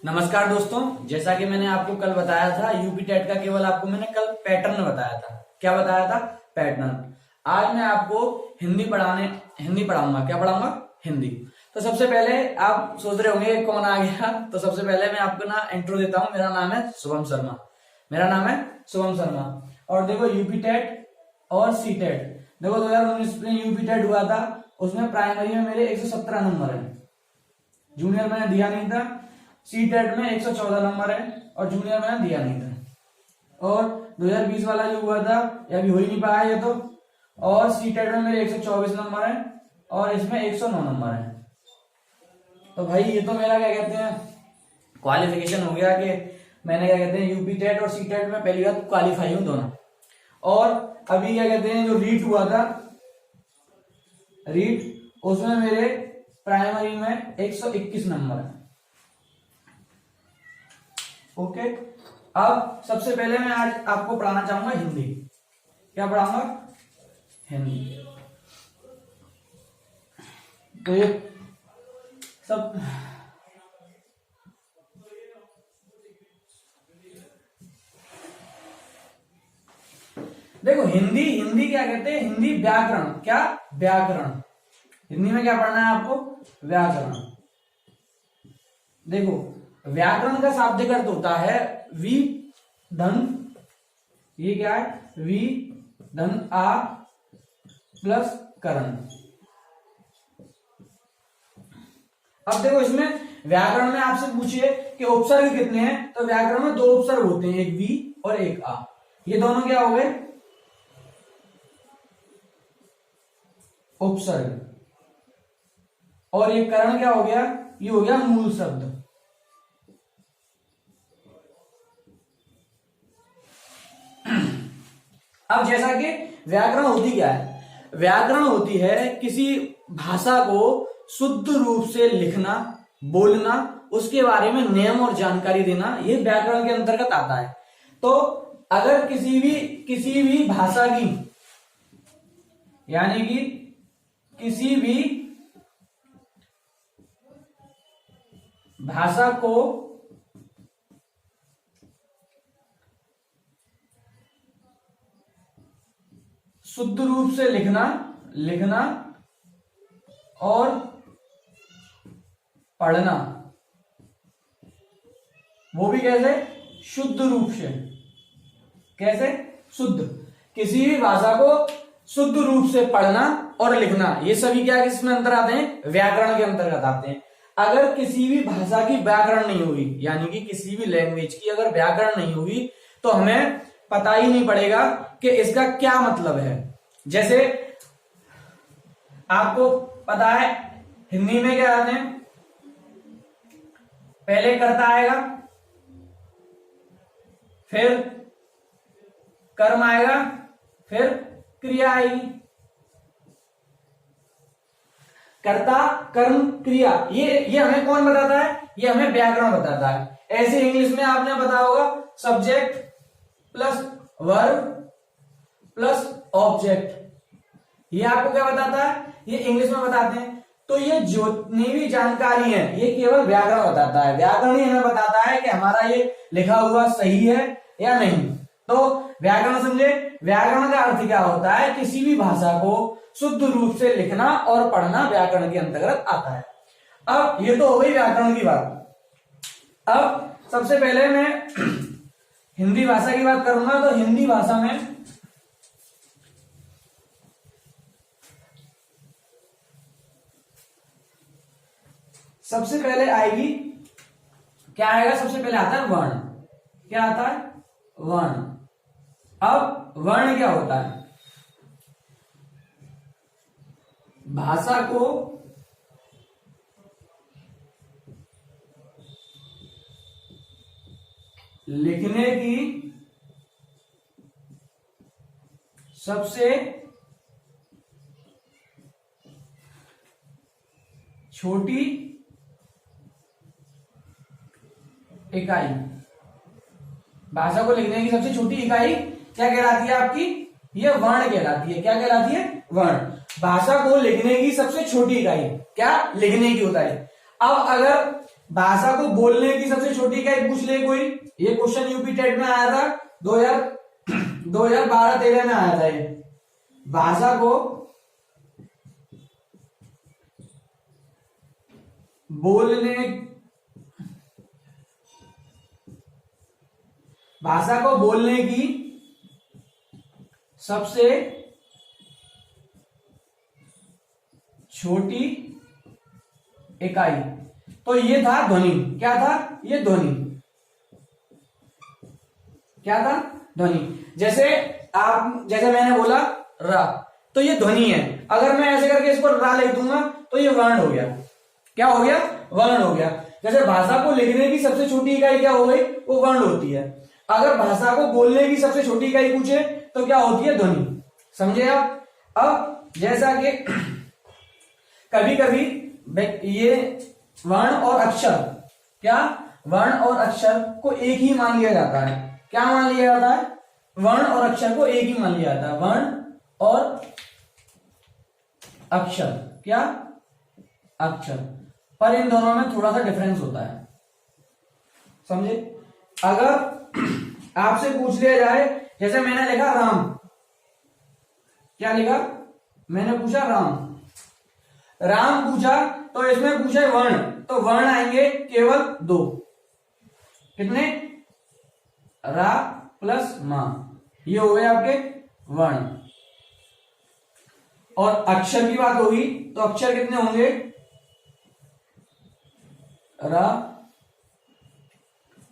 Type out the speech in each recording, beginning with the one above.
नमस्कार दोस्तों, जैसा कि मैंने आपको कल बताया था यूपी टेट का केवल आपको मैंने कल पैटर्न बताया था। क्या बताया था? पैटर्न। आज मैं आपको हिंदी पढ़ाऊंगा। क्या पढ़ाऊंगा? हिंदी। तो सबसे पहले आप सोच रहे होंगे कौन आ गया, तो सबसे पहले मैं आपको ना इंट्रो देता हूं। मेरा नाम है शुभम शर्मा। और देखो यूपी टेट और सी टेट, देखो 2019 में यूपी टेट हुआ था, उसमें प्राइमरी में मेरे 117 नंबर है, जूनियर मैंने दिया नहीं था। सी टेट में 114 नंबर है और जूनियर मैंने दिया नहीं था। और 2020 वाला जो हुआ था ये अभी हो ही नहीं पाया ये तो। और सी टेट में मेरे 124 नंबर है और इसमें 109 नंबर है। तो भाई ये तो मेरा क्या कहते हैं क्वालिफिकेशन हो गया कि मैंने क्या कहते हैं यूपी टेट और सी टेट में पहली बार क्वालिफाई हूं दोनों। और अभी क्या कहते हैं जो रीट हुआ था, उसमें मेरे प्राइमरी में 121 नंबर है। ओके, अब सबसे पहले मैं आज आपको पढ़ाना चाहूंगा हिंदी। क्या पढ़ाऊंगा? हिंदी। तो ये सब देखो, हिंदी क्या कहते हैं? हिंदी व्याकरण। क्या? व्याकरण। हिंदी में क्या पढ़ना है आपको? व्याकरण। देखो, व्याकरण का शाब्दिक अर्थ होता है वी धन, ये क्या है? वी धन आ प्लस करण। अब देखो, इसमें व्याकरण में आपसे पूछिए कि उपसर्ग कितने हैं, तो व्याकरण में 2 उपसर्ग होते हैं, एक वी और एक आ। ये दोनों क्या हो गए? उपसर्ग। और ये करण क्या हो गया? ये हो गया मूल शब्द। अब जैसा कि व्याकरण होती क्या है? व्याकरण होती है किसी भाषा को शुद्ध रूप से लिखना, बोलना, उसके बारे में नियम और जानकारी देना, ये व्याकरण के अंतर्गत आता है। तो अगर किसी भी भाषा की, यानी कि किसी भी भाषा को शुद्ध रूप से लिखना और पढ़ना, वो भी कैसे? शुद्ध रूप से। कैसे? शुद्ध। किसी भी भाषा को शुद्ध रूप से पढ़ना और लिखना, ये सभी क्या किसमें अंतर आते हैं? व्याकरण के अंतर्गत आते हैं। अगर किसी भी भाषा की व्याकरण नहीं हुई, यानी कि किसी भी लैंग्वेज की अगर व्याकरण नहीं हुई, तो हमें पता ही नहीं पड़ेगा कि इसका क्या मतलब है। जैसे आपको पता है हिंदी में क्या आते हैं? पहले कर्ता आएगा, फिर कर्म आएगा, फिर क्रिया आएगी। कर्ता, कर्म, क्रिया, ये हमें कौन बताता है? ये हमें व्याकरण बताता है। ऐसे इंग्लिश में आपने पता होगा subject plus verb plus object, ये आपको क्या बताता है? ये इंग्लिश में बताते हैं। तो ये जितनी भी जानकारी है ये केवल व्याकरण बताता है। व्याकरण ही हमें बताता है कि हमारा ये लिखा हुआ सही है या नहीं। तो व्याकरण समझे? व्याकरण का अर्थ क्या होता है? किसी भी भाषा को शुद्ध रूप से लिखना और पढ़ना व्याकरण के अंतर्गत आता है। अब ये तो हो गई व्याकरण की बात। अब सबसे पहले मैं हिंदी भाषा की बात करूंगा। तो हिंदी भाषा में सबसे पहले आएगी, क्या आएगा? सबसे पहले आता है वर्ण। क्या आता है? वर्ण। अब वर्ण क्या होता है? भाषा को लिखने की सबसे छोटी इकाई, भाषा को लिखने की सबसे छोटी इकाई क्या कहलाती है आपकी? ये वर्ण कहलाती है। क्या कहलाती है? वर्ण। भाषा को लिखने की सबसे छोटी इकाई क्या? लिखने की होता है। अब अगर भाषा को बोलने की सबसे छोटी इकाई पूछ ले कोई। ये क्वेश्चन यूपी टेट में आया था 2012-13 में आया था ये। भाषा को बोलने की सबसे छोटी इकाई, तो ये था ध्वनि। क्या था ये? ध्वनि। क्या था? ध्वनि। जैसे मैंने बोला रा, तो ये ध्वनि है। अगर मैं ऐसे करके इसको रा लिख दूंगा तो ये वर्ण हो गया। क्या हो गया? वर्ण हो गया। जैसे भाषा को लिखने की सबसे छोटी इकाई क्या हो गई? वो वर्ण होती है। अगर भाषा को बोलने की सबसे छोटी इकाई पूछे तो क्या होती है? ध्वनि। समझे आप? अब जैसा कि कभी कभी ये वर्ण और अक्षर, क्या वर्ण और अक्षर को एक ही मान लिया जाता है। क्या मान लिया जाता है? वर्ण और अक्षर को एक ही मान लिया जाता है। वर्ण और अक्षर, क्या? अक्षर। पर इन दोनों में थोड़ा सा डिफरेंस होता है। समझे? अगर आपसे पूछ लिया जाए, जैसे मैंने लिखा राम, क्या लिखा? मैंने पूछा राम, राम पूछा, तो इसमें पूछा वर्ण, तो वर्ण आएंगे केवल 2। कितने? रा प्लस मा, ये हो गए आपके वर्ण। और अक्षर की बात होगी तो अक्षर कितने होंगे? रा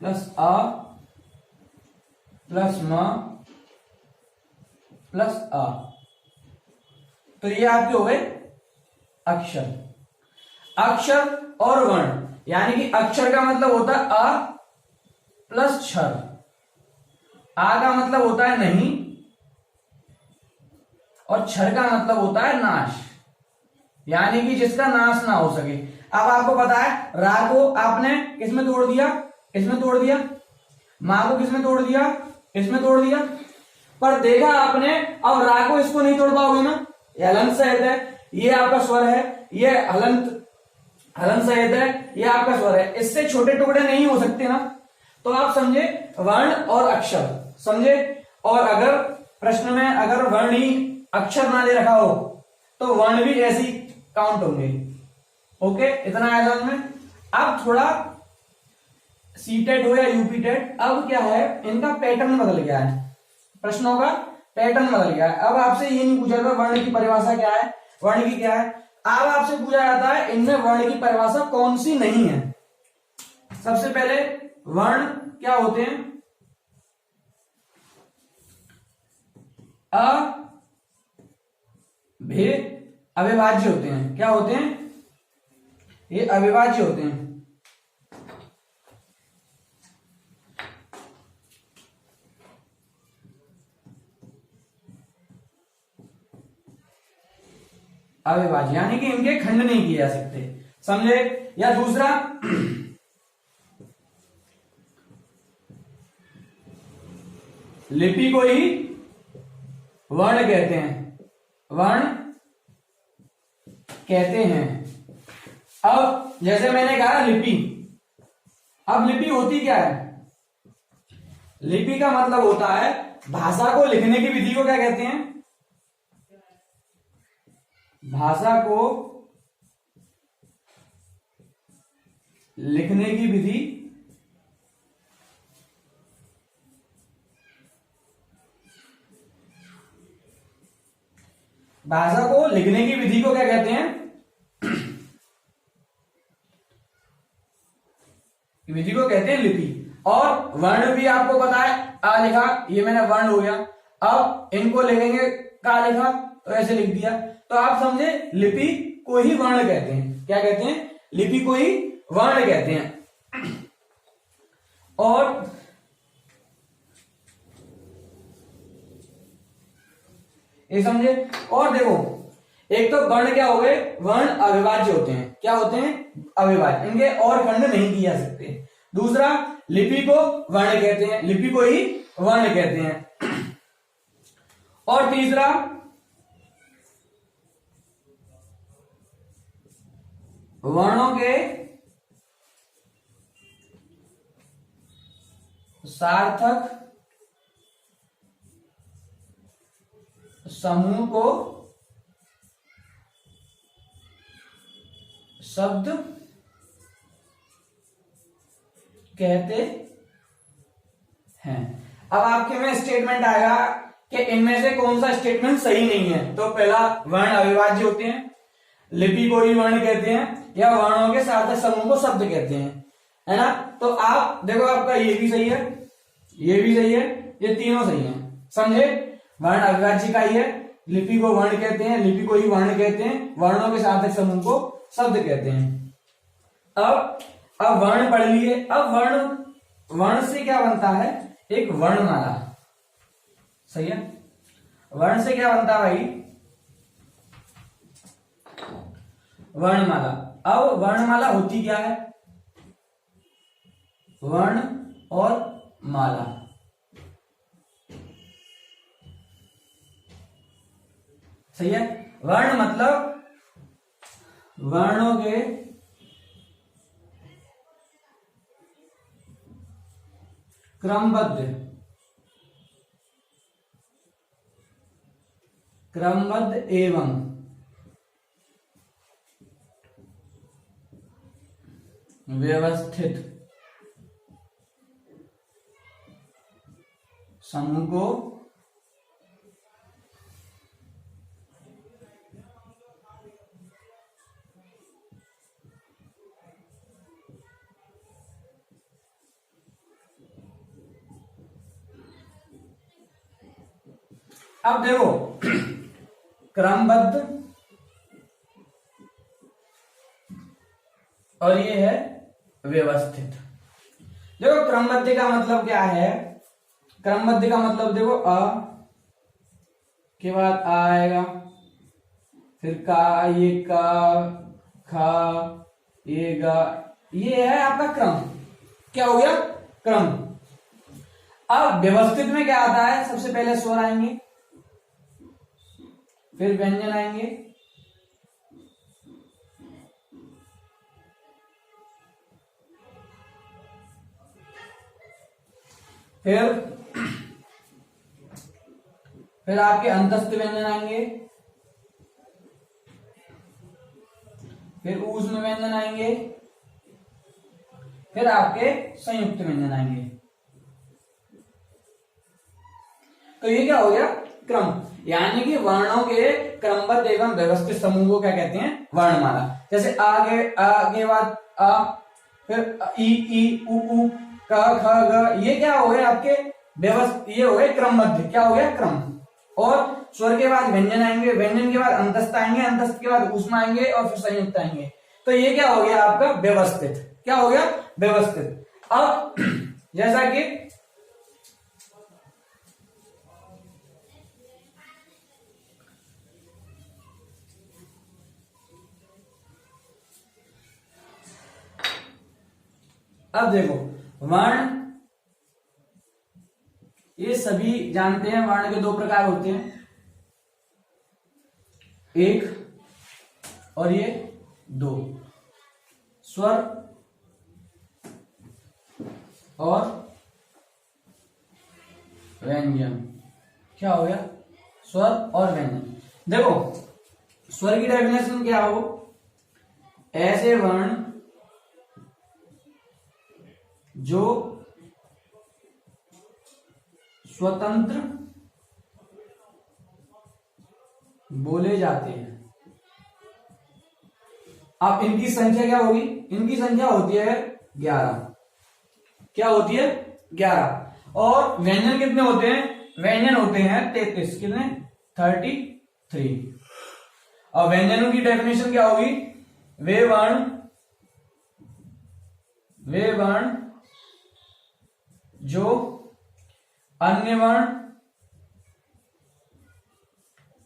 प्लस आ प्लस मा प्लस आ, तो ये आपके हो गए अक्षर। अक्षर और वर्ण, यानी कि अक्षर का मतलब होता है आ प्लस क्षर, आ का मतलब होता है नहीं, और क्षर का मतलब होता है नाश, यानी कि जिसका नाश ना हो सके। अब आपको पता है रा को आपने किसमें तोड़ दिया? किसमें तोड़ दिया? मां को किसमें तोड़ दिया? इसमें तोड़ दिया। पर देखा आपने, अब रा को इसको नहीं तोड़ पाओगे ना। ये हलंत सहित है, ये आपका स्वर है, ये हलंत सहित है, ये आपका स्वर है। इससे छोटे टुकड़े नहीं हो सकते ना। तो आप समझे वर्ण और अक्षर, समझे? और अगर प्रश्न में अगर वर्ण ही अक्षर ना दे रखा हो तो वर्ण भी ऐसे ही काउंट होंगे। ओके, इतना आया समझ में। अब थोड़ा सीटेट हो या यूपी टेट, अब क्या है, इनका पैटर्न बदल गया है, प्रश्नों का पैटर्न बदल गया है। अब आपसे ये नहीं पूछा था वर्ण की परिभाषा क्या है, वर्ण की क्या है। अब आपसे पूछा जाता है इनमें वर्ण की परिभाषा कौन सी नहीं है। सबसे पहले वर्ण क्या होते हैं? अविभाज्य होते हैं। क्या होते हैं? ये अविभाज्य होते हैं। अविभाज्य यानी कि इनके खंड नहीं किए जा सकते, समझे? या दूसरा लिपि को ही वर्ण कहते हैं, वर्ण कहते हैं। अब जैसे मैंने कहा लिपि, अब लिपि होती क्या है? लिपि का मतलब होता है भाषा को लिखने की विधि को क्या कहते हैं? भाषा को लिखने की विधि भाषा को लिखने की विधि को क्या कहते हैं? विधि को कहते हैं लिपि। और वर्ण भी आपको पता है, आ लिखा, ये मैंने वर्ण हो गया। अब इनको लिखेंगे, का लिखा तो ऐसे लिख दिया। तो आप समझे लिपि को ही वर्ण कहते हैं। क्या कहते हैं? लिपि को ही वर्ण कहते हैं। और ये समझे? और देखो, एक तो वर्ण क्या हो गए? वर्ण अविभाज्य होते हैं। क्या होते हैं? अविभाज्य, इनके और खंड नहीं किए जा सकते। दूसरा, लिपि को वर्ण कहते हैं, लिपि को ही वर्ण कहते हैं। और तीसरा, वर्णों के सार्थक समूह को शब्द कहते हैं। अब आपके में स्टेटमेंट आएगा कि इनमें से कौन सा स्टेटमेंट सही नहीं है। तो पहला, वर्ण अविभाज्य होते हैं, लिपि को ही वर्ण कहते हैं, या वर्णों के सार्थक समूह को शब्द कहते हैं, है ना। तो आप देखो, आपका ये भी सही है, ये भी सही है, ये तीनों सही है, समझे। वर्ण अविभाज्य का ही है, लिपि को वर्ण कहते हैं, लिपि को ही वर्ण कहते हैं, वर्णों के सार्थक समूह को शब्द कहते हैं। अब वर्ण पढ़ लिए। अब वर्ण से क्या बनता है, एक वर्णमाला, सही है। वर्ण से क्या बनता है भाई, वर्णमाला। अब वर्णमाला होती क्या है, वर्ण और माला, सही है। वर्ण मतलब वर्णों के क्रमबद्ध एवं व्यवस्थित समूह को अब देखो, क्रमबद्ध और ये है व्यवस्थित। देखो क्रमबद्ध का मतलब क्या है, क्रमबद्ध का मतलब देखो, अ के बाद आ आएगा, फिर का, ये का, खा, ये गा, ये है आपका क्रम। क्या हो गया, क्रम। अब व्यवस्थित में क्या आता है, सबसे पहले स्वर आएंगे, फिर व्यंजन आएंगे, फिर आपके अंतस्थ व्यंजन आएंगे, फिर ऊष्म व्यंजन आएंगे, फिर आपके संयुक्त व्यंजन आएंगे। तो ये क्या हो गया, क्रम। यानी कि वर्णों के क्रमबद्ध एवं व्यवस्थित समूह को क्या कहते हैं, वर्णमाला। जैसे आगे बाद आ, फिर ई उ क ख ग, ये क्या हो गए आपके व्यवस्थित, ये हो गए क्रमबद्ध। क्या हो गया, क्रम। और स्वर के बाद व्यंजन आएंगे, व्यंजन के बाद अंतस्थ आएंगे, अंतस्थ के बाद ऊष्म आएंगे, और फिर संयुक्त आएंगे। तो ये क्या हो गया आपका व्यवस्थित। क्या हो गया, व्यवस्थित। अब जैसा कि अब देखो, वर्ण, ये सभी जानते हैं वर्ण के दो प्रकार होते हैं, एक और ये दो, स्वर और व्यंजन। क्या हो गया, स्वर और व्यंजन। देखो स्वर की डेफिनेशन क्या हो, ऐसे वर्ण जो स्वतंत्र बोले जाते हैं। अब इनकी संख्या क्या होगी, इनकी संख्या होती है 11। क्या होती है, 11। और व्यंजन कितने होते हैं, व्यंजन होते हैं 33। कितने, 33। और व्यंजनों की डेफिनेशन क्या होगी, वे वर्ण जो अन्य वर्ण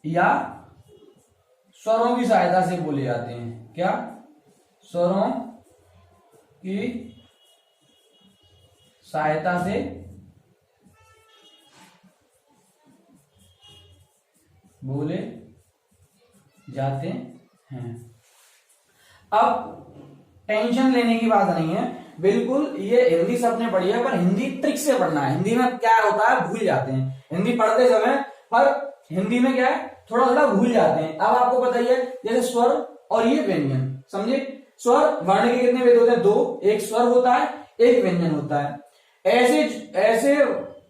या स्वरों की सहायता से बोले जाते हैं। क्या, स्वरों की सहायता से बोले जाते हैं। अब टेंशन लेने की बात नहीं है, बिल्कुल, ये हिंदी सबने पढ़ी है, पर हिंदी ट्रिक से पढ़ना है। हिंदी में क्या होता है, भूल जाते हैं हिंदी पढ़ते समय, पर हिंदी में क्या है, थोड़ा थोड़ा भूल जाते हैं। अब आपको पता ही है, जैसे स्वर और ये व्यंजन, समझे। स्वर वर्ण के कितने भेद होते हैं, दो, एक स्वर होता है, एक व्यंजन होता है। ऐसे ऐसे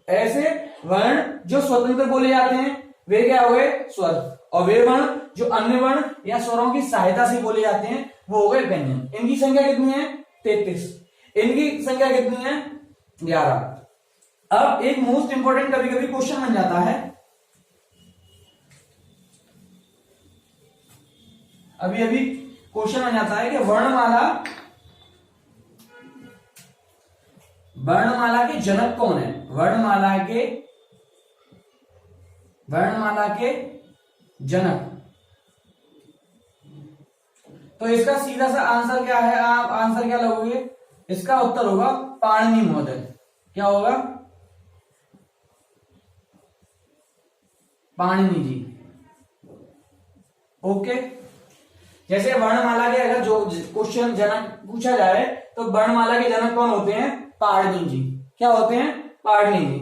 ऐसे वर्ण जो स्वतंत्र बोले जाते हैं वे क्या हो गए, स्वर, और वे वर्ण जो अन्य वर्ण या स्वरों की सहायता से बोले जाते हैं वो हो गए व्यंजन। इनकी संख्या कितनी है, 33। इनकी संख्या कितनी है, 11। अब एक मोस्ट इंपोर्टेंट कभी कभी क्वेश्चन बन जाता है, अभी अभी क्वेश्चन बन जाता है कि वर्णमाला के जनक कौन है। वर्णमाला के जनक, तो इसका सीधा सा आंसर क्या है, आप आंसर क्या लगोगे, इसका उत्तर होगा पाणिनि महोदय। क्या होगा, पाणिनि जी। ओके, जैसे वर्णमाला के अगर जो क्वेश्चन जनक पूछा जाए तो वर्णमाला के जनक कौन होते हैं, पाणिनि जी। क्या होते हैं, पाणिनि जी।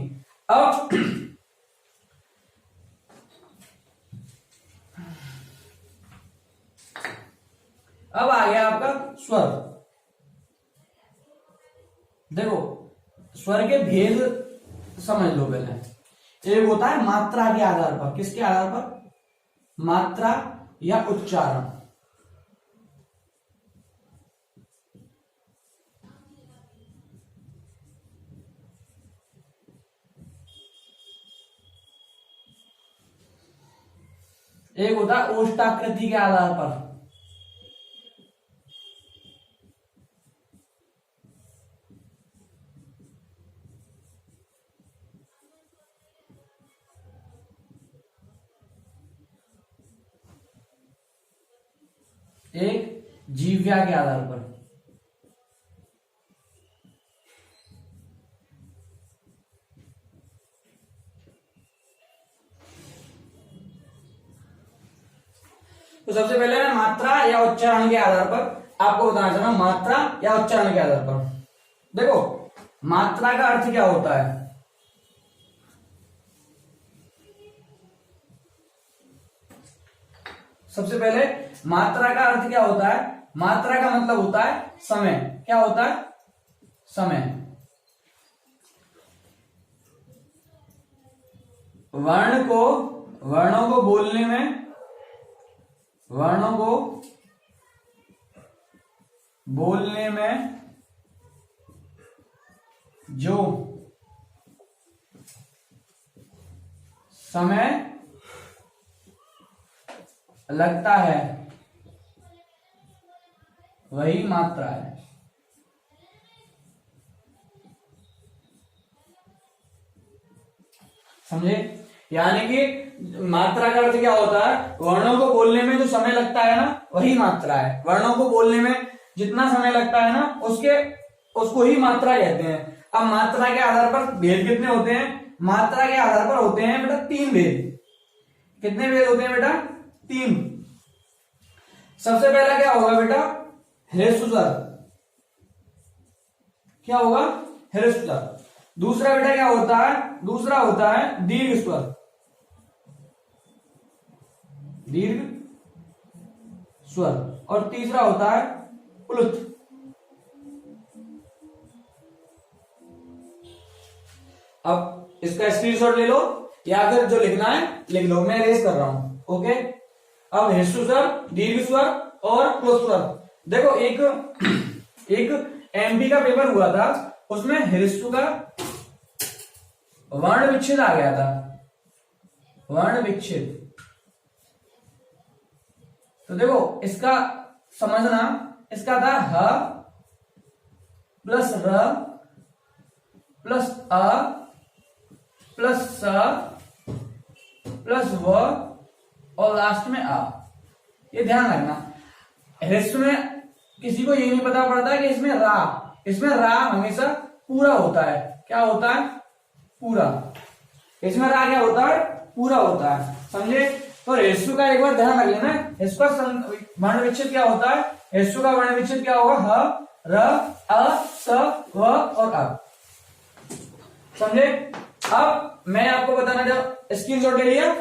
अब आ गया आपका स्वर। देखो स्वर के भेद समझ लो पहले। एक होता है मात्रा के आधार पर, किसके आधार पर, मात्रा या उच्चारण। एक होता है ओष्ठाकृति के आधार पर। एक जीव्या के आधार पर। तो सबसे पहले मैं मात्रा या उच्चारण के आधार पर आपको बताना चाह रहा हूं, मात्रा या उच्चारण के आधार पर। देखो मात्रा का अर्थ क्या होता है, सबसे पहले मात्रा का अर्थ क्या होता है, मात्रा का मतलब होता है समय। क्या होता है, समय। वर्णों को बोलने में जो समय लगता है वही मात्रा है। समझे, यानी कि मात्रा का अर्थ क्या होता है, वर्णों को बोलने में जो समय लगता है ना वही मात्रा है। वर्णों को बोलने में जितना समय लगता है ना उसको ही मात्रा कहते हैं। अब मात्रा के आधार पर भेद कितने होते हैं, मात्रा के आधार पर होते हैं बेटा 3 भेद। कितने भेद होते हैं बेटा, 3। सबसे पहला क्या होगा बेटा, ह्रस्व स्वर। क्या होगा, ह्रस्व स्वर। दूसरा बेटा क्या होता है, दूसरा होता है दीर्घ स्वर। दीर्घ स्वर। और तीसरा होता है प्लुत। अब इसका स्क्रीनशॉट ले लो या फिर जो लिखना है लिख लो, मैं रेस कर रहा हूं। ओके, अब ह्रस्व स्वर, दीर्घ स्वर और प्लुत स्वर। देखो एक एमपी का पेपर हुआ था, उसमें ह्रस्व का वर्ण विच्छेद आ गया था, वर्ण विच्छेद। तो देखो इसका समझना, इसका था ह प्लस र प्लस अ प्लस स प्लस व और लास्ट में आ। ये ध्यान रखना, ह्रस्व में किसी को ये नहीं पता पड़ता कि इसमें रा हमेशा पूरा होता है। क्या होता है, पूरा। इसमें रा क्या होता है, पूरा होता है। समझे, तो ह्रस्व का एक बार ध्यान रख लेना। इसका वर्ण विच्छेद क्या होता है, ह्रस्व का वर्ण विच्छेद क्या होगा, ह र, अ, स, व और अ। समझे? अब मैं आपको बताना चाहूं, स्क्रीनशॉट ले लिया?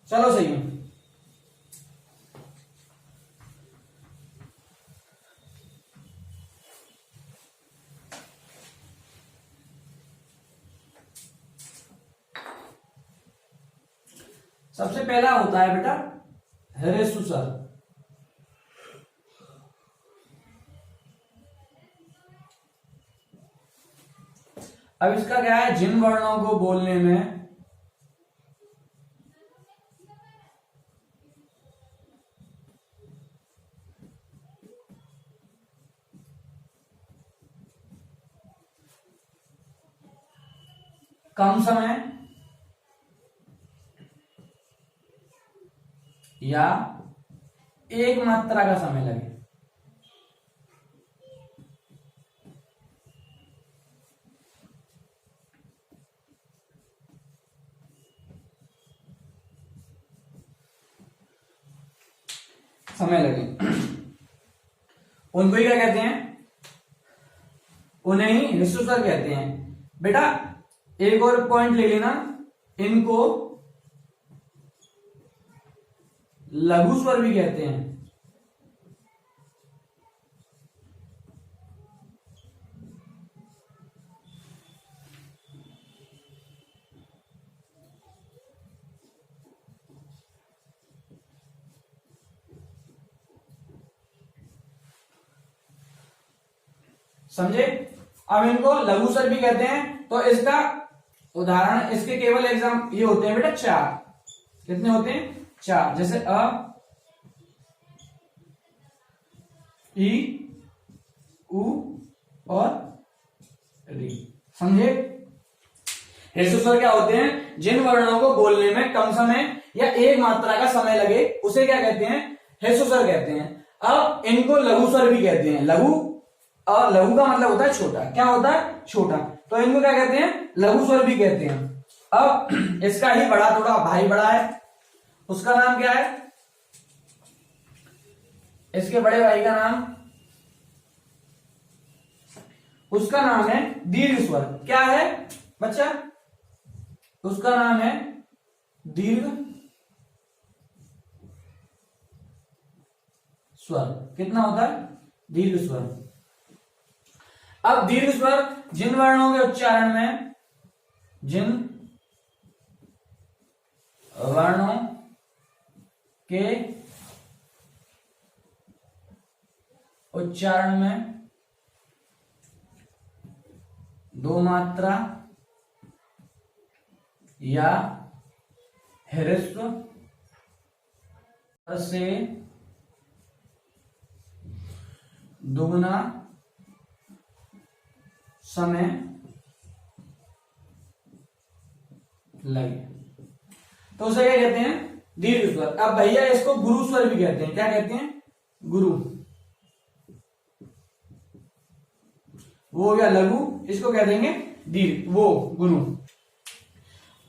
चलो सही है। सबसे पहला होता है बेटा हेरेसुसर। अब इसका क्या है, जिन वर्णों को बोलने में कम समय या एक मात्रा का समय लगे। समय लगे उनको ही क्या कहते हैं, उन्हें ही हेरेसुसर कहते हैं। बेटा एक और पॉइंट ले लेना, इनको लघु स्वर भी कहते हैं। समझे? अब इनको लघु स्वर भी कहते हैं। तो इसका उदाहरण, इसके केवल एग्जाम ये होते हैं बेटा चार। कितने होते हैं? चार। जैसे अ, ई, उ और री। समझे? हेरेसुसर क्या होते हैं, जिन वर्णों को बोलने में कम समय या एक मात्रा का समय लगे उसे क्या कहते हैं, हेरेसुसर कहते हैं। अब इनको लघु स्वर भी कहते हैं। लघु, और लघु का मतलब होता है छोटा। क्या होता है? छोटा। तो इनको क्या कहते हैं, लघु स्वर भी कहते हैं। अब इसका ही बड़ा, थोड़ा भाई बड़ा है, उसका नाम क्या है, इसके बड़े भाई का नाम, उसका नाम है दीर्घ स्वर। क्या है बच्चा? उसका नाम है दीर्घ स्वर। कितना होता है? दीर्घ स्वर। अब दीर्घ स्वर जिन वर्णों के उच्चारण में, जिन वर्णों के उच्चारण में दो मात्रा या ह्रस्व से दुगना समय लगे तो उसे क्या कहते हैं, दीर्घ स्वर। अब भैया इसको गुरु स्वर भी कहते हैं। क्या कहते हैं? गुरु। वो या लघु, इसको कह देंगे दीर्घ, वो गुरु।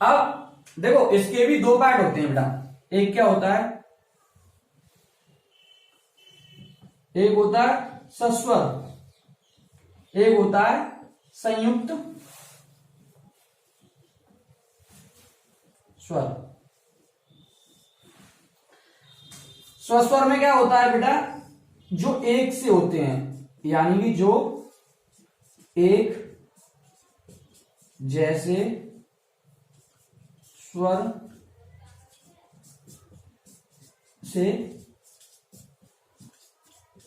अब देखो इसके भी दो पार्ट होते हैं बेटा। एक क्या होता है, एक होता है सस्वर, एक होता है संयुक्त स्वर। स्वस्वर में क्या होता है बेटा, जो एक से होते हैं, यानी कि जो एक जैसे स्वर से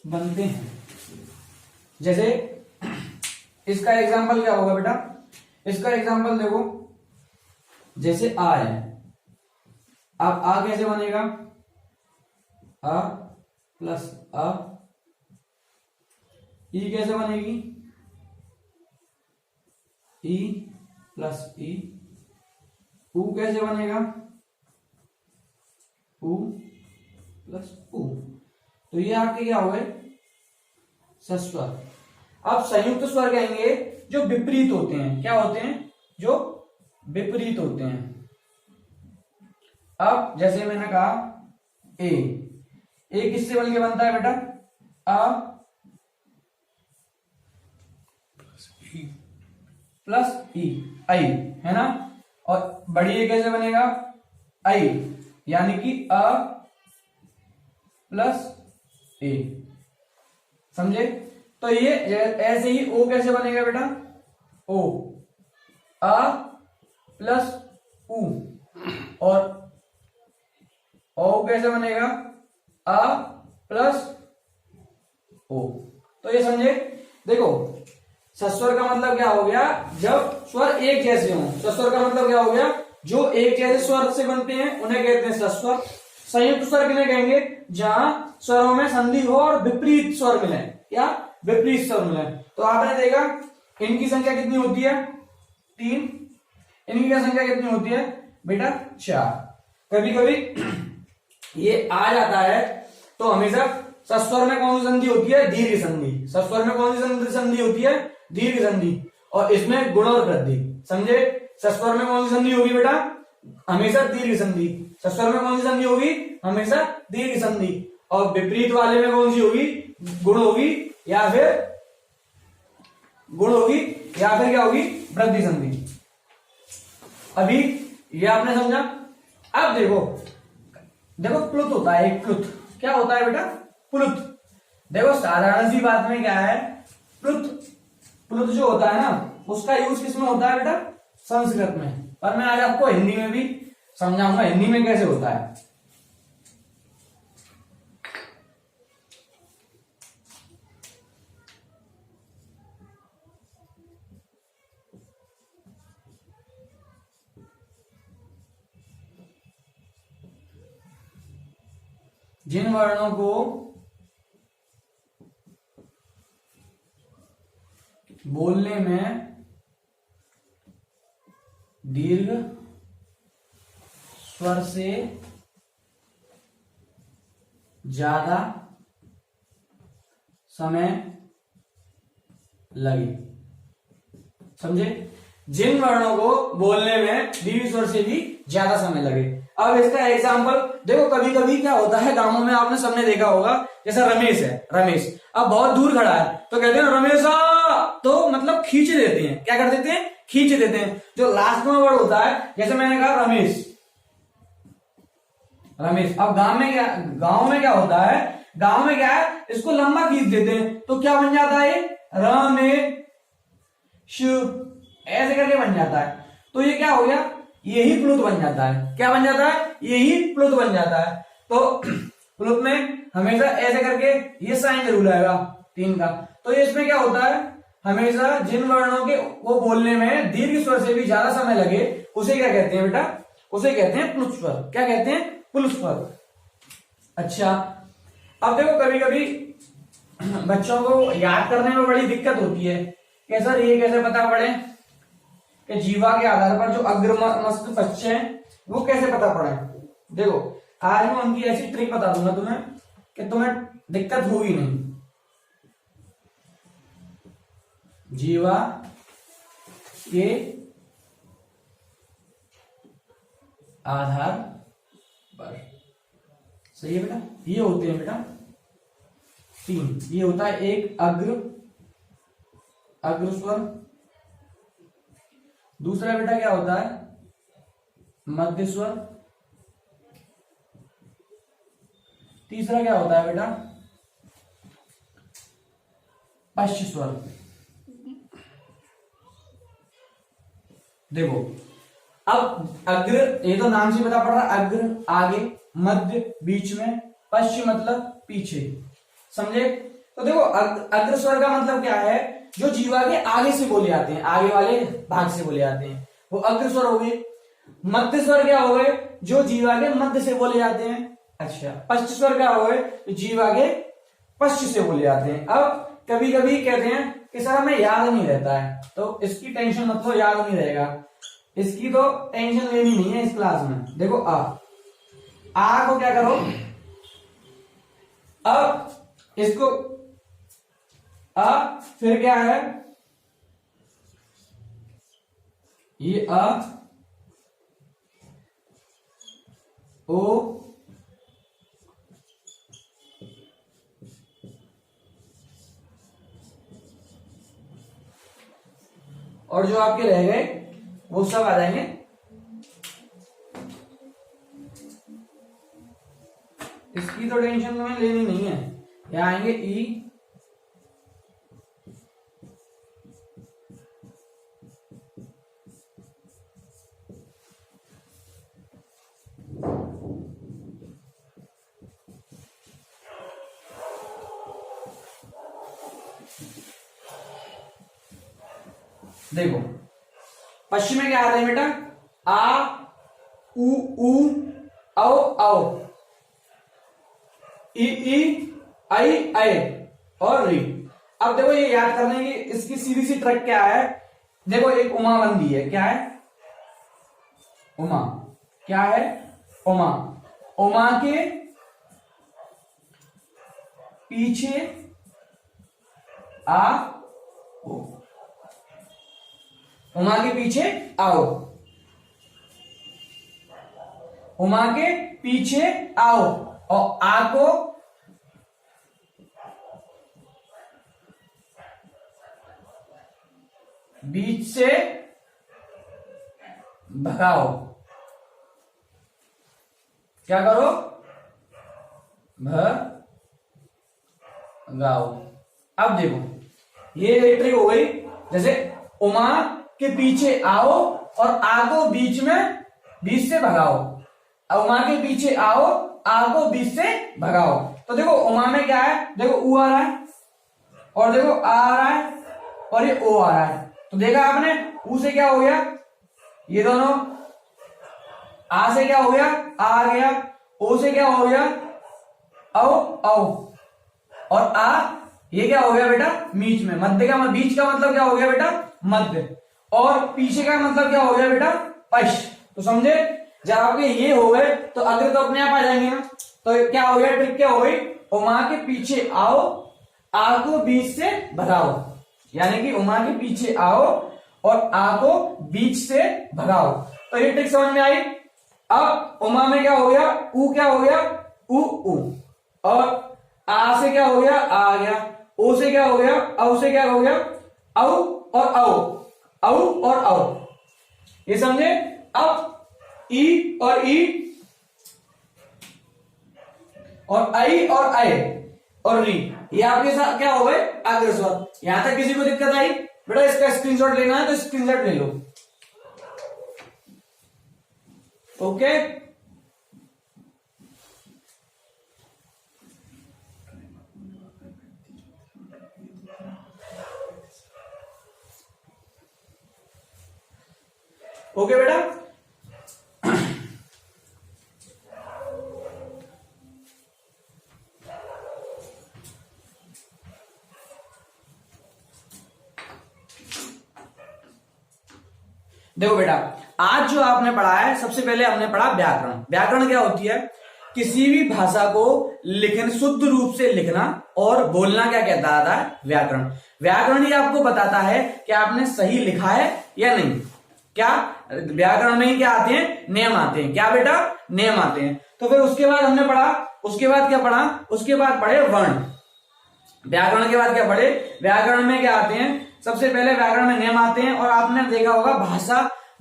बनते हैं। जैसे इसका एग्जांपल क्या होगा बेटा, इसका एग्जांपल देखो, जैसे आ है। अब आ कैसे बनेगा, आ प्लस आ। ई कैसे बनेगी, ई प्लस ई। ऊ कैसे बनेगा, ऊ प्लस ऊ। तो ये आपके क्या हो गए, सस्वर। अब संयुक्त स्वर कहेंगे जो विपरीत होते हैं। क्या होते हैं, जो विपरीत होते हैं। अब जैसे मैंने कहा ए किससे बन के बनता है बेटा, अ प्लस ई, आई, है ना। और बड़ी ए कैसे बनेगा, आई, यानी कि अ प्लस ए, समझे। तो ये ऐसे ही ओ कैसे बनेगा बेटा, ओ, अ प्लस उ, और ओ कैसे बनेगा, अ प्लस ओ। तो ये समझे। देखो सस्वर का मतलब क्या हो गया, जब स्वर एक जैसे हों। सस्वर का मतलब क्या हो गया, जो एक जैसे स्वर से बनते हैं उन्हें कहते हैं सस्वर। संयुक्त स्वर किन्हें कहेंगे, जहां स्वरों में संधि हो और विपरीत स्वर मिले, क्या, विपरीत स्वर मिले। तो आपने देखा इनकी संख्या कितनी होती है, 3, इनकी संख्या कितनी होती है बेटा, 4। कभी कभी ये आ जाता है तो हमेशा सस्वर में कौन सी संधि होती है, दीर्घ संधि। सस्वर में कौन सी संधि होती है, दीर्घ संधि, और इसमें गुण और वृद्धि, समझे। सस्वर में कौन सी संधि होगी बेटा, हमेशा दीर्घ संधि। सस्वर में कौन सी संधि होगी, हमेशा दीर्घ संधि। और विपरीत वाले में कौन सी होगी, गुण होगी, या फिर गुण होगी, या फिर क्या होगी, वृद्धि संधि। अभी ये आपने समझा। अब देखो देखो प्लुत होता है एक, प्लुत क्या होता है बेटा, प्लुत। देखो साधारण सी बात में क्या है, प्लुत, प्लुत जो होता है ना, उसका यूज किसमें होता है बेटा, संस्कृत में। पर मैं आज आपको हिंदी में भी समझाऊंगा, हिंदी में कैसे होता है। जिन वर्णों को बोलने में दीर्घ स्वर से ज्यादा समय लगे, समझे। जिन वर्णों को बोलने में दीर्घ स्वर से भी ज्यादा समय लगे। अब इसका एग्जांपल देखो, कभी कभी क्या होता है गांवों में, आपने सबने देखा होगा, जैसा रमेश है, रमेश अब बहुत दूर खड़ा है तो कहते हैं रमेशा, तो मतलब खींच देते हैं, क्या कर देते हैं, खींच देते हैं। जो लास्ट में वर्ड होता है, जैसे मैंने कहा रमेश, रमेश, अब गांव में क्या होता है, गांव में क्या है, इसको लंबा खींच देते हैं तो क्या बन जाता है, रमेश, ऐसे करके बन जाता है। तो ये क्या हो गया, यही प्लुत बन जाता है। क्या बन जाता है, यही प्लुत बन जाता है। तो प्लुत में हमेशा ऐसे करके ये साइन जरूर आएगा 3 का। तो इसमें क्या होता है, हमेशा जिन वर्णों के वो बोलने में दीर्घ स्वर से भी ज्यादा समय लगे, उसे क्या कहते हैं बेटा, उसे कहते हैं प्लुत स्वर। क्या कहते हैं, प्लुत स्वर। अच्छा अब देखो कभी कभी बच्चों को याद करने में बड़ी दिक्कत होती है कि सर ये कैसे पता पड़े कि जीवा के आधार पर जो अग्रमस्त पक्ष है वो कैसे पता पड़े। देखो आज मैं उनकी ऐसी ट्रिक बता दूंगा तुम्हें कि तुम्हें दिक्कत होगी नहीं। जीवा के आधार पर, सही है बेटा। ये होते हैं बेटा 3। ये होता है एक अग्र स्वर, दूसरा बेटा क्या होता है, मध्य स्वर, तीसरा क्या होता है बेटा, पश्च स्वर। देखो अब अग्र, ये तो नाम से पता पड़ रहा है, अग्र आगे, मध्य बीच में, पश्च मतलब पीछे, समझे। तो देखो अग्र स्वर का मतलब क्या है, जो जीवा के आगे से बोले जाते हैं, आगे वाले भाग से बोले जाते हैं, वो अग्र स्वर हो गए। मध्य स्वर क्या हो गए, जो जीवा के मध्य से बोले जाते हैं। अच्छा पश्च स्वर क्या हो गए, जो जीवा के पश्च से बोले जाते हैं। अब कभी कभी कहते हैं कि सर हमें याद नहीं रहता है, तो इसकी टेंशन मत लो, याद नहीं रहेगा, इसकी तो टेंशन लेनी नहीं है इस क्लास में। देखो आ को क्या करो, अब इसको फिर क्या है, ये ओ और जो आपके रह गए वो सब आ जाएंगे इसकी तो टेंशन तुम्हें लेनी नहीं है। यहाँ आएंगे ई देखो पश्चिम में क्या आ रहा है बेटा आ उ औ औ ई आई और री। अब देखो ये याद करने की इसकी सीधी सी ट्रिक क्या है। देखो एक उमा बंदी है, क्या है उमा, क्या है उमा। उमा के पीछे आ ओ, उमा के पीछे आओ, उमा के पीछे आओ और आ को बीच से भगाओ। क्या करो भगाओ। अब देखो ये एक ट्रिक हो गई, जैसे उमा के पीछे आओ और आ को बीच से भगाओ। उमा के पीछे आओ आ को बीच से भगाओ। तो देखो उमा में क्या है, देखो ऊ आ रहा है और देखो आ रहा है और ये ओ आ रहा है। तो देखा आपने ऊ से क्या हो गया, ये दोनों आ से क्या हो गया आ गया, ओ से क्या हो गया औ औ और आ ये क्या हो गया बेटा बीच में। मध्य का बीच का मतलब क्या हो गया बेटा मध्य, और पीछे का मतलब क्या हो गया बेटा पश्च। तो समझे, जब आपके ये हो गए तो अग्र तो अपने आप आ जाएंगे ना। तो क्या हो गया ट्रिक क्या हो गई, उमा के पीछे आओ आ को बीच से भगाओ, यानी कि उमा के पीछे आओ और आ को बीच से भगाओ। तो ये ट्रिक समझ में आई। अब उमा में क्या हो गया ऊ, क्या हो गया ऊ, और आ से क्या हो गया आ गया, ओ से क्या हो गया औ से क्या हो गया औ और औ और औ, ये समझे। अब ई और आई और आए और री, ये आपके साथ क्या हो गए अग्रस्वर। यहां तक किसी को दिक्कत आई बेटा, इसका स्क्रीनशॉट लेना है तो स्क्रीनशॉट ले लो। ओके ओके बेटा। देखो बेटा आज जो आपने पढ़ा है, सबसे पहले हमने पढ़ा व्याकरण। व्याकरण क्या होती है, किसी भी भाषा को लिखन शुद्ध रूप से लिखना और बोलना क्या कहता है व्याकरण। व्याकरण ही आपको बताता है कि आपने सही लिखा है या नहीं। क्या व्याकरण में ही क्या आते हैं नियम आते हैं, क्या बेटा नियम आते हैं। तो फिर उसके बाद हमने पढ़ा, उसके बाद क्या पढ़ा, उसके बाद पढ़े वर्ण। व्याकरण के बाद क्या पढ़े, व्याकरण में क्या आते हैं, सबसे पहले व्याकरण में नियम आते हैं। और आपने देखा होगा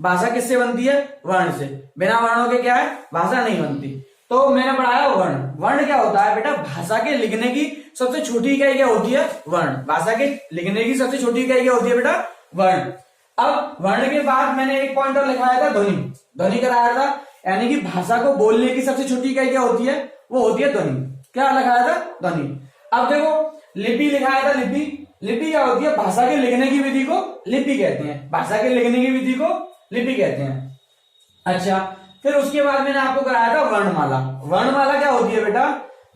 भाषा किससे बनती है वर्ण से, बिना वर्णों के क्या है भाषा नहीं बनती। तो मैंने पढ़ाया वर्ण। वर्ण क्या होता है बेटा, भाषा के लिखने की सबसे छोटी इकाई क्या होती है वर्ण। भाषा के लिखने की सबसे छोटी इकाई क्या होती है बेटा वर्ण। अब वर्ण के बाद मैंने एक पॉइंट और लिखाया था ध्वनि, ध्वनि कराया था, यानी कि भाषा को बोलने की सबसे छोटी इकाई क्या होती है, वो होती है ध्वनि। क्या लिखाया था ध्वनि। अब देखो लिपि लिखाया था, लिपि क्या होती है, भाषा के लिखने की विधि को लिपि कहते हैं, भाषा के लिखने की विधि को लिपि कहते हैं। अच्छा फिर उसके बाद मैंने आपको कराया था वर्णमाला। वर्णमाला क्या होती है बेटा,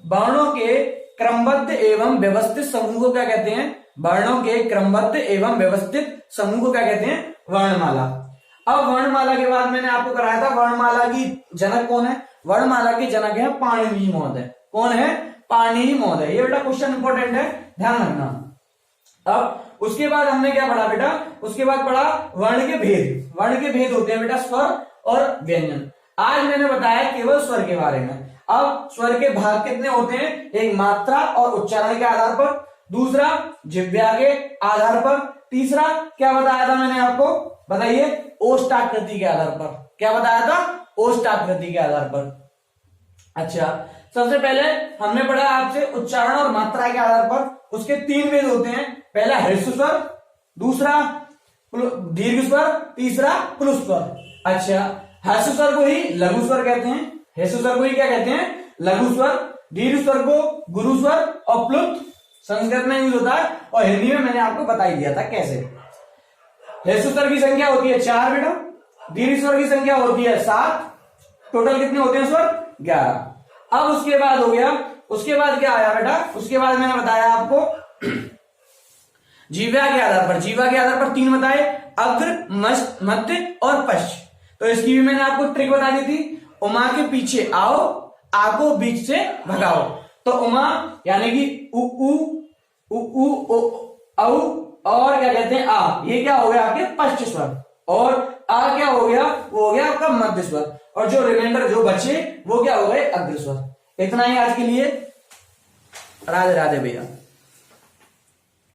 वर्णों के क्रमबद्ध एवं व्यवस्थित समूह को क्या कहते हैं, वर्णों के क्रमबद्ध एवं व्यवस्थित समूह को क्या कहते हैं वर्णमाला। अब वर्णमाला के बाद मैंने आपको कराया था वर्णमाला की जनक कौन है, वर्णमाला के जनक है पाणिनि महोदय। कौन है पाणिनि महोदय। ये बेटा क्वेश्चन इंपॉर्टेंट है, ध्यान रखना। अब उसके बाद हमने क्या पढ़ा बेटा, उसके बाद पढ़ा वर्ण के भेद। वर्ण के भेद होते हैं बेटा स्वर और व्यंजन। आज मैंने बताया केवल स्वर के बारे में। अब स्वर के भाग कितने होते हैं, एक मात्रा और उच्चारण के आधार पर, दूसरा जिह्वा के आधार पर, तीसरा क्या बताया था मैंने आपको, बताइए, ओष्टाकृति के आधार पर। क्या बताया था? ओष्टाकृति के आधार पर। अच्छा, सबसे पहले हमने पढ़ा आपसे उच्चारण और मात्रा के आधार पर। उसके 3 भेद होते हैं, पहला ह्रस्व स्वर, दूसरा दीर्घ स्वर, तीसरा प्लुत स्वर। अच्छा, ह्रस्व स्वर को ही लघु स्वर कहते हैं, ह्रस्व स्वर को ही क्या कहते हैं? लघु स्वर। दीर्घ स्वर को गुरु स्वर और प्लुत संस्कृत में यूज होता है और हिंदी में मैंने आपको बता ही दिया था कैसे। ह्रस्व स्वर की संख्या होती है 4 बेटा, दीर्घ स्वर की संख्या होती है 7, टोटल कितने होते हैं स्वर? 11। अब उसके बाद हो गया, उसके बाद क्या आया बेटा? उसके बाद मैंने बताया आपको जीवा के आधार पर। जीवा के आधार पर 3 बताए, अग्र, मध्य और पश्च। तो इसकी भी मैंने आपको ट्रिक बता दी थी, उमा के पीछे आओ, आ को बीच से भगाओ। तो उमा यानी कि उ औ और क्या कहते हैं? आ, ये क्या हो गया आपके पश्च स्वर, और आ क्या हो गया? वो हो गया आपका मध्य स्वर, और जो रिमाइंडर जो बचे वो क्या हो गए? अग्र स्वर। इतना ही आज के लिए। राधे राधे भैया।